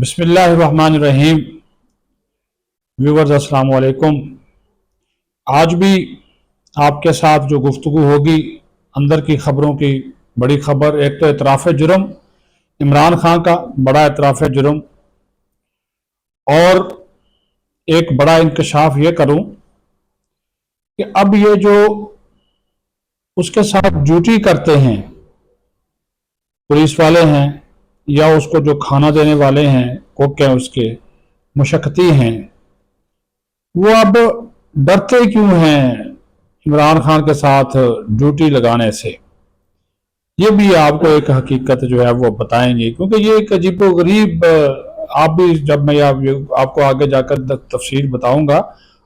बिस्मिल्लाहिर्रहमानिर्रहीम। व्यूवर्स अस्सलाम वालेकुम। आज भी आपके साथ जो गुफ्तगू होगी अंदर की खबरों की बड़ी खबर, एक तो इतराफ़ जुर्म, इमरान खान का बड़ा इतराफ़ जुर्म, और एक बड़ा इंकशाफ ये करूं कि अब ये जो उसके साथ ड्यूटी करते हैं पुलिस वाले हैं या उसको जो खाना देने वाले हैं, कुक हैं, उसके मुशक्कती हैं, वो अब डरते क्यों हैं इमरान खान के साथ ड्यूटी लगाने से। ये भी आपको एक हकीकत जो है वो बताएंगे, क्योंकि ये एक अजीबोगरीब, आप भी जब मैं आपको आगे जाकर तफसील बताऊंगा,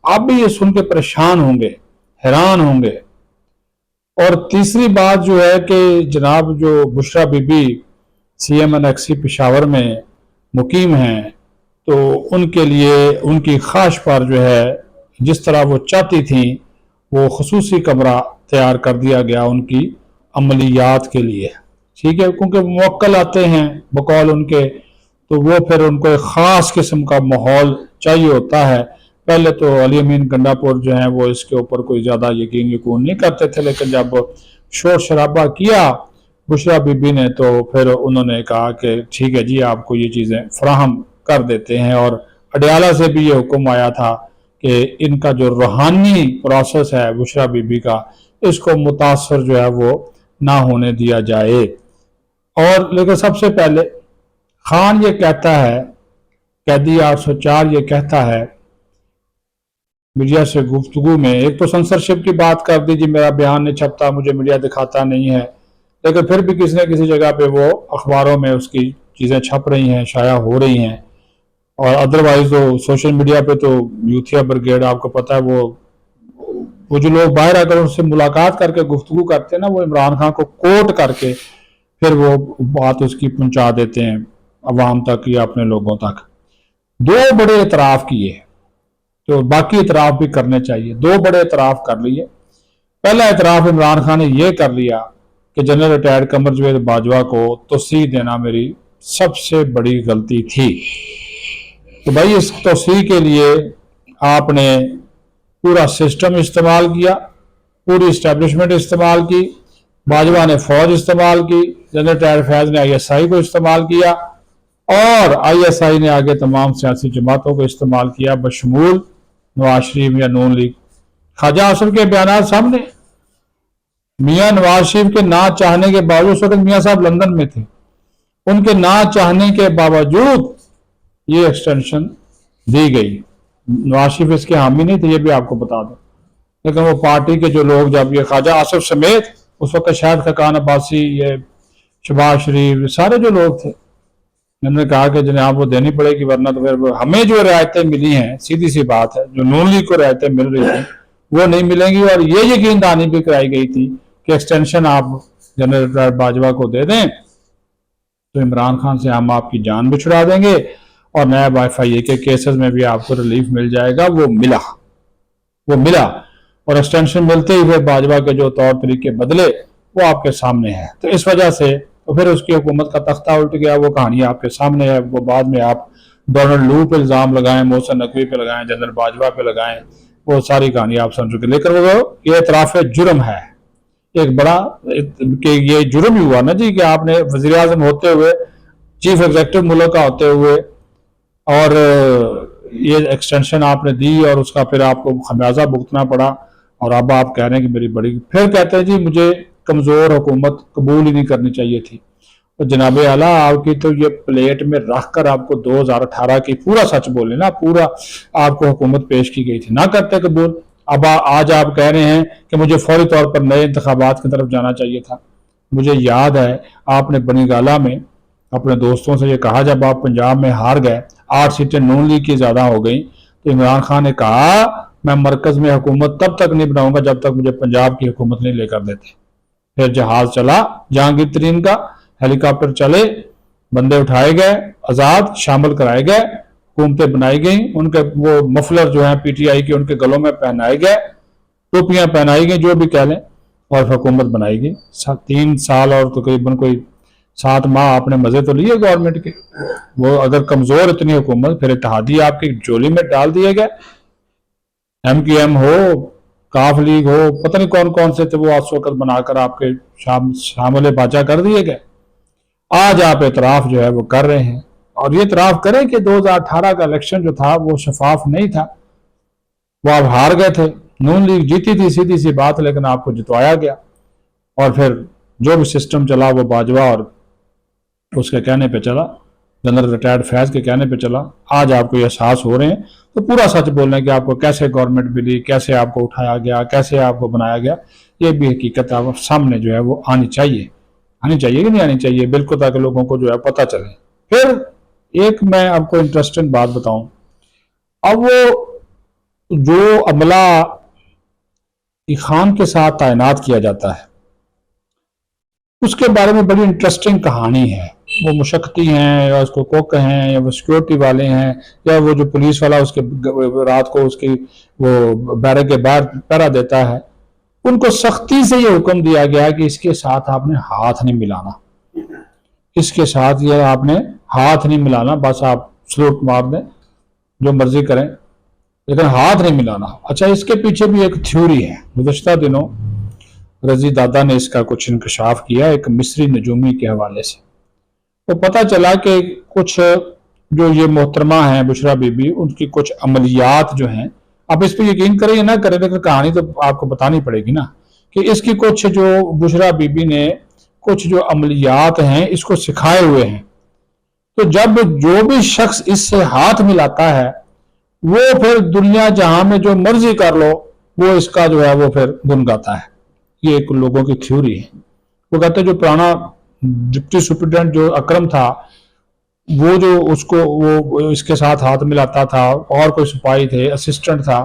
आप भी ये सुन के परेशान होंगे, हैरान होंगे। और तीसरी बात जो है कि जनाब जो बुशरा बीबी CMNXC पेशावर में मुकीम हैं, तो उनके लिए उनकी ख्वाहिश पर जो है जिस तरह वो चाहती थी वो खसूसी कमरा तैयार कर दिया गया उनकी अमलियात के लिए, ठीक है। क्योंकि मुवक्किल आते हैं बकौल उनके, तो वो फिर उनको एक ख़ास किस्म का माहौल चाहिए होता है। पहले तो अली अमीन गंडापुर जो है वो इसके ऊपर कोई ज़्यादा यकीन नहीं करते थे, लेकिन जब शोर शराबा किया बुशरा बीबी ने, तो फिर उन्होंने कहा कि ठीक है जी, आपको ये चीज़ें फराहम कर देते हैं। और अडयाला से भी ये हुक्म आया था कि इनका जो रूहानी प्रोसेस है बुशरा बीबी का, इसको मुतासर जो है वो ना होने दिया जाए। और लेकिन सबसे पहले खान ये कहता है, कैदी 804 ये कहता है मीडिया से गुफ्तगू में, एक तो सेंसरशिप की बात कर दी जी, मेरा बयान नहीं छपता, मुझे मीडिया दिखाता नहीं है, लेकिन फिर भी किसी न किसी जगह पे वो अखबारों में उसकी चीज़ें छप रही हैं, शाया हो रही हैं। और अदरवाइज तो सोशल मीडिया पे तो यूथिया ब्रिगेड, आपको पता है, वो जो लोग बाहर आकर उससे मुलाकात करके गुफ्तगू करते हैं ना, वो इमरान खान को कोट करके फिर वो बात उसकी पहुंचा देते हैं अवाम तक या अपने लोगों तक। दो बड़े इतराफ़ किए, तो बाकी इतराफ़ भी करने चाहिए। दो बड़े इतराफ़ कर लिए। पहला इतराफ़ इमरान खान ने यह कर लिया कि जनरल रिटायर्ड कमर जवेद बाजवा को तोसी देना मेरी सबसे बड़ी गलती थी। तो भाई इस तोसी के लिए आपने पूरा सिस्टम इस्तेमाल किया, पूरी इस्टेब्लिशमेंट इस्तेमाल की, बाजवा ने फौज इस्तेमाल की, जनरल रिटायर्ड फैज ने ISI को इस्तेमाल किया, और ISI ने आगे तमाम सियासी जमातों को इस्तेमाल किया, बशमूल नवाज शरीफ या नून लीग। ख्वाजा आसिफ के बयान सामने, मियाँ नवाज शरीफ के ना चाहने के बावजूद, उस वक्त मियाँ साहब लंदन में थे, उनके ना चाहने के बावजूद ये एक्सटेंशन दी गई। नवाज शरीफ इसके हामी नहीं थे, ये भी आपको बता दो, लेकिन वो पार्टी के जो लोग, जब ये ख्वाजा आसिफ समेत उस वक्त शाहिद खकान अब्बासी, ये शहबाज शरीफ, सारे जो लोग थे, उन्होंने कहा कि जनाब वो देनी पड़ेगी, वरना तो फिर हमें जो रियायतें मिली हैं, सीधी सी बात है, जो नून लीग को रियायतें मिल रही थी वो नहीं मिलेंगी। और ये यकीन दहानी भी कराई गई थी कि एक्सटेंशन आप जनरल बाजवा को दे दें तो इमरान खान से हम आपकी जान भी छुड़ा देंगे और नैब FIA के केसेस में भी आपको रिलीफ मिल जाएगा। वो मिला और एक्सटेंशन मिलते ही फिर बाजवा के जो तौर तरीके बदले वो आपके सामने है। तो इस वजह से तो फिर उसकी हुकूमत का तख्ता उल्ट गया, वो कहानी आपके सामने है। वो बाद में आप डोनाल्ड लू पे इल्ज़ाम लगाएं, मोहसिन नकवी पे लगाएं, जनरल बाजवा पे लगाएं, वो सारी कहानी आप समझ चुके। लेकिन वो ये इतराफ़ जुर्म है एक बड़ा, कि ये जुर्म ही हुआ ना जी कि आपने वज़ीर आज़म होते हुए, चीफ एग्जीक्यूटिव मुल्क का होते हुए, और ये एक्सटेंशन आपने दी और उसका फिर आपको खमियाजा भुगतना पड़ा। और अब आप कह रहे हैं कि मेरी बड़ी, फिर कहते हैं जी मुझे कमज़ोर हुकूमत कबूल ही नहीं करनी चाहिए थी। तो जनाब आला, आपकी तो ये प्लेट में रख कर आपको 2018 की पूरा सच बोले ना, पूरा आपको हुकूमत पेश की गई थी, ना करते कबूल। अब आज आप कह रहे हैं कि मुझे फौरी तौर पर नए इंतखाबात की तरफ जाना चाहिए था। मुझे याद है आपने बनी गाला में अपने दोस्तों से ये कहा, जब आप पंजाब में हार गए, 8 सीटें नून लीग की ज़्यादा हो गई, तो इमरान खान ने कहा मैं मरकज़ में हुकूमत तब तक नहीं बनाऊंगा जब तक मुझे पंजाब की हुकूमत नहीं लेकर देते। फिर जहाज चला जहांगीर तरीन का, हेलीकॉप्टर चले, बंदे उठाए गए, आज़ाद शामिल कराए गए, हुकूमतें बनाई गई, उनके वो मफलर जो हैं PTI के उनके गलों में पहनाए गए, टोपियां पहनाई गई, जो भी कह लें, और हुकूमत बनाई गई। 3 साल और तकरीबन कोई 7 माह आपने मजे तो लिए गवर्नमेंट के। वो अगर कमजोर इतनी हुकूमत, फिर इत्तेहादी आपकी झोली में डाल दिए गए। MQM हो, काफ लीग हो, पता नहीं कौन कौन से थे वो आज वक्त बनाकर आपके शामिल बाजा कर दिए गए। आज आप इतराफ जो है वो कर रहे हैं, और ये इतराफ करें कि 2018 का इलेक्शन जो था वो शफाफ नहीं था, वो आप हार गए थे। नून लीग जीती थी, सीधी सी बात, लेकिन आपको जितवाया गया, और फिर जो भी सिस्टम चला वो बाजवा और उसके कहने पे चला, जनरल रिटायर्ड फैज के कहने पे चला। आज आपको ये एहसास हो रहे हैं, तो पूरा सच बोलने कि आपको कैसे गवर्नमेंट मिली, कैसे आपको उठाया गया, कैसे आपको बनाया गया, ये भी हकीकत आप सामने जो है वो आनी चाहिए कि नहीं आनी चाहिए, बिल्कुल, ताकि लोगों को जो है पता चले। फिर एक मैं आपको इंटरेस्टिंग बात बताऊं, अब वो जो अमला खान के साथ तैनात किया जाता है उसके बारे में बड़ी इंटरेस्टिंग कहानी है। वो मुशक्कती हैं, या उसको कुक हैं, या वो सिक्योरिटी वाले हैं, या वो जो पुलिस वाला उसके रात को उसकी वो बैरक के बाहर पहरा देता है, उनको सख्ती से ये हुक्म दिया गया कि इसके साथ आपने हाथ नहीं मिलाना, इसके साथ ये आपने हाथ नहीं मिलाना, बस आप सलूट मार दें, जो मर्जी करें, लेकिन हाथ नहीं मिलाना। अच्छा, इसके पीछे भी एक थ्योरी है। गुज़श्ता दिनों रजी दादा ने इसका कुछ इंकशाफ किया एक मिस्री नजूमी के हवाले से। तो पता चला कि कुछ जो ये मोहतरमा हैं बुशरा बीबी, उनकी कुछ अमलियात जो हैं, आप इस पर यकीन करें या ना करें, लेकिन कहानी तो आपको बतानी पड़ेगी ना, कि इसकी कुछ जो बुशरा बीबी ने कुछ जो अमलियात हैं इसको सिखाए हुए हैं। तो जब जो भी शख्स इससे हाथ मिलाता है वो फिर दुनिया जहां में जो मर्जी कर लो, वो इसका जो है वो फिर गुन गाता है। ये एक लोगों की थ्योरी है। वो कहते हैं जो पुराना डिप्टी सुप्रिटेंडेंट जो अकरम था, वो जो उसको वो इसके साथ हाथ मिलाता था, और कोई सिपाही थे, असिस्टेंट था,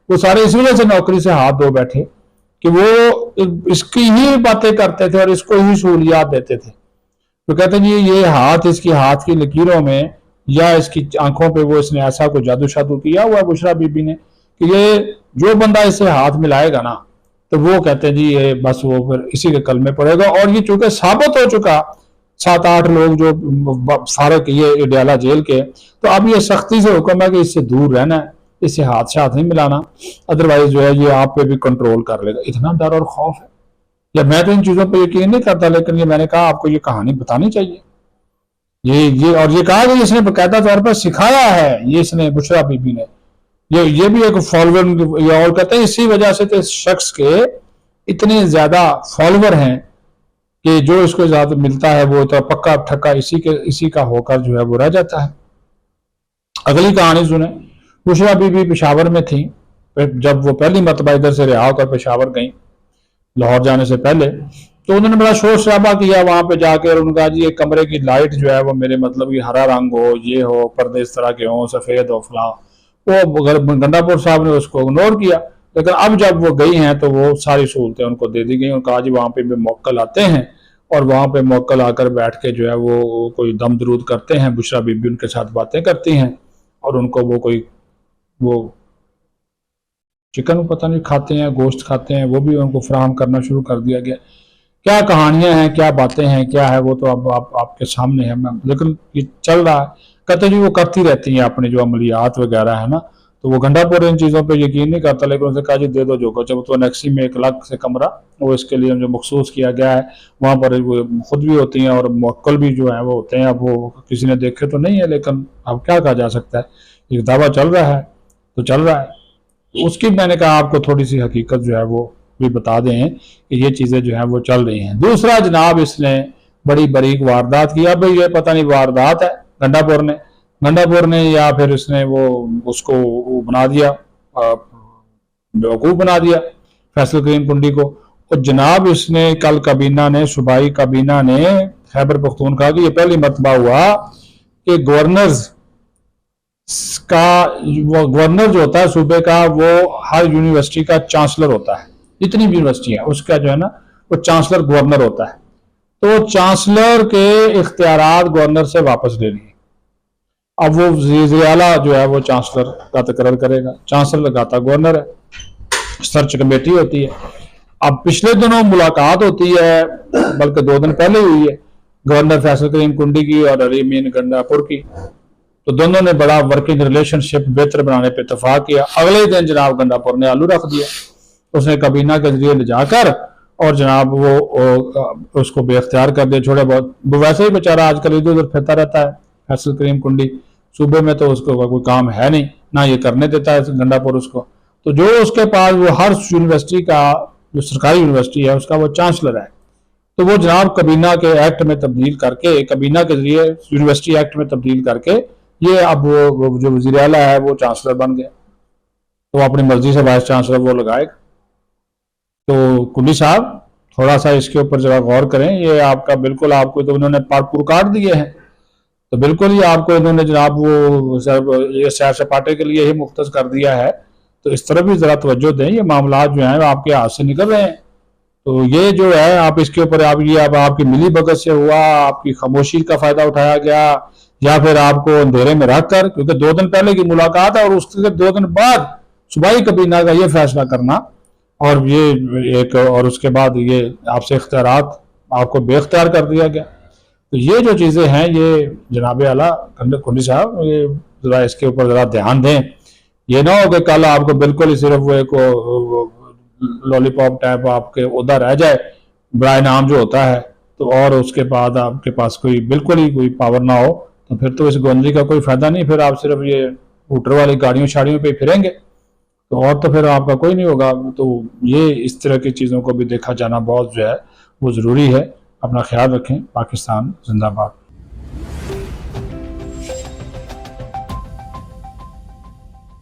वो सारे इस वजह से नौकरी से हाथ धो बैठे कि वो इसकी ही बातें करते थे और इसको ही सहूलियात देते थे। तो कहते हैं जी ये हाथ, इसकी हाथ की लकीरों में या इसकी आंखों पे वो इसने ऐसा कोई जादू शादू किया हुआ बुशरा बीबी ने कि ये जो बंदा इसे हाथ मिलाएगा ना, तो वो कहते हैं जी ये बस वो फिर इसी के कलमे पड़ेगा। और ये चूंकि साबित हो चुका, 7-8 लोग जो फारग किए इडियाला जेल के, तो अब ये सख्ती से हुक्म है कि इससे दूर रहना है, इससे हाथ से हाथ नहीं मिलाना, अदरवाइज जो है ये आप पे भी कंट्रोल कर लेगा। इतना डर और खौफ है। या मैं तो इन चीजों पर यकीन नहीं करता, लेकिन ये मैंने कहा आपको ये कहानी बतानी चाहिए। ये और ये कहा कि इसने बाकायदा तौर पर सिखाया है, ये इसने बुशरा बीबी ने, ये भी एक फॉलोवर, और कहते हैं इसी वजह से तो इस शख्स के इतने ज्यादा फॉलोवर हैं कि जो इसको ज्यादा मिलता है वो तो पक्का ठक्का इसी का होकर जो है वो रह जाता है। अगली कहानी सुने। बुशरा बीबी पेशावर में थी जब वो पहली मरतबा इधर से रिहा होकर पेशावर गई लाहौर जाने से पहले, तो उन्होंने बड़ा शोर शराबा किया वहां पे जाकर। और उनका जी ये कमरे की लाइट जो है वो मेरे मतलब की हरा रंग हो, ये हो, पर्दे इस तरह के हो, सफेद हो, फला। वो गंडापुर साहब ने उसको इग्नोर किया, लेकिन अब जब वो गई हैं तो वो सारी सहूलतें उनको दे दी गई। उनका जी वहाँ पे भी मोक्कल आते हैं और वहाँ पे मोक्कल आकर बैठ के जो है वो कोई दम दरूद करते हैं, बुशरा बीबी उनके साथ बातें करती हैं, और उनको वो चिकन पता नहीं खाते हैं, गोश्त खाते हैं, वो भी उनको फराहम करना शुरू कर दिया गया। क्या कहानियां हैं, क्या बातें हैं, क्या है वो तो अब आपके सामने है, लेकिन ये चल रहा है। कहते जी वो करती रहती हैं अपने जो अमलियात वगैरह है ना, तो वो गंडापुर इन चीज़ों पे यकीन नहीं करता, लेकिन उनसे कहा जी दे दो जो को। जब तो नेक्सी में एक अलग से कमरा वो इसके लिए जो मखसूस किया गया है, वहाँ पर वो खुद भी होती हैं और मुवक्किल भी जो है वो होते हैं। अब वो किसी ने देखे तो नहीं है, लेकिन अब क्या कहा जा सकता है, एक दावा चल रहा है तो चल रहा है। उसकी मैंने कहा आपको थोड़ी सी हकीकत जो है वो भी बता दें कि ये चीज़ें जो है वो चल रही हैं। दूसरा जनाब इसने बड़ी बारीक वारदात किया। भाई ये पता नहीं वारदात है गंडापुर ने या फिर इसने वो उसको वो बना दिया, बेवकूफ़ बना दिया फैसल करीम कुंडी को। और जनाब इसने कल काबीना ने, सूबाई काबीना ने खैबर पख्तूनख्वा की ये पहली मरतबा हुआ कि गवर्नर जो होता है सूबे का, वो हर यूनिवर्सिटी का चांसलर होता है। जितनी भी यूनिवर्सिटी है उसका जो है ना वो चांसलर गवर्नर होता है। तो चांसलर के इख्तियारात गवर्नर से वापस ले लिए। अब वो वज़ीर-ए-आला जो है वो चांसलर का तकर्रर करेगा, चांसलर लगाता गवर्नर है, सर्च कमेटी होती है। अब पिछले दिनों मुलाकात होती है, बल्कि 2 दिन पहले हुई है, गवर्नर फैसल करीम कुंडी की और अली अमीन गंडापुर की। तो दोनों ने बड़ा वर्किंग रिलेशनशिप बेहतर बनाने पर इतफाक किया। अगले दिन जनाब गंडापुर ने आलू रख दिया, उसने काबीना के जरिए ले जाकर और जनाब वो उसको बेख्तियार कर दिया। छोड़े बहुत वो वैसे ही बेचारा आजकल इधर उधर फिरता रहता है फैसल करीम कुंडी, सूबे में तो उसको कोई काम है नहीं, ना ये करने देता है गंडापुर उसको। तो जो उसके पास वो हर यूनिवर्सिटी का जो सरकारी यूनिवर्सिटी है उसका वो चांसलर है, तो वो जनाब कबीना के एक्ट में तब्दील करके, कबीना के जरिए यूनिवर्सिटी एक्ट में तब्दील करके ये अब वो जो वज़ीर आला है वो चांसलर बन गया। तो अपनी मर्जी से वाइस चांसलर वो लगाएगा। तो कुली साहब थोड़ा सा इसके ऊपर जरा गौर करें, ये आपका बिल्कुल आपको तो उन्होंने पुर काट दिए हैं, तो बिल्कुल ही आपको इन्होंने जनाब वो ये सैर सपाटे के लिए ही मुख्तस कर दिया है। तो इस तरफ भी जरा तवज्जो दें, ये मामला जो हैं आपके हाथ से निकल रहे हैं। तो ये जो है आप इसके ऊपर आप ये अब आपकी मिली भगत से हुआ, आपकी खामोशी का फायदा उठाया गया, या फिर आपको अंधेरे में रख कर, क्योंकि 2 दिन पहले की मुलाकात है और उसके 2 दिन बाद सूबाई कबीना का ये फैसला करना और ये एक और उसके बाद ये आपसे इख्तियारात आपको बेख्तियार कर दिया गया। तो ये जो चीज़ें हैं ये जनाब आला कुंडी साहब ये ज़रा इसके ऊपर ज़रा ध्यान दें। ये ना हो कि कल आपको बिल्कुल ही सिर्फ वो एक लॉलीपॉप टाइप आपके उधर रह जाए बराए नाम जो होता है, तो और उसके बाद आपके पास कोई बिल्कुल ही कोई पावर ना हो, तो फिर तो इस गोंदली का कोई फायदा नहीं, फिर आप सिर्फ ये हूटर वाली गाड़ियों शाड़ियों पे फिरेंगे तो और तो फिर आपका कोई नहीं होगा। तो ये इस तरह की चीज़ों को भी देखा जाना बहुत जो है वो ज़रूरी है। अपना ख्याल रखें। पाकिस्तान जिंदाबाद।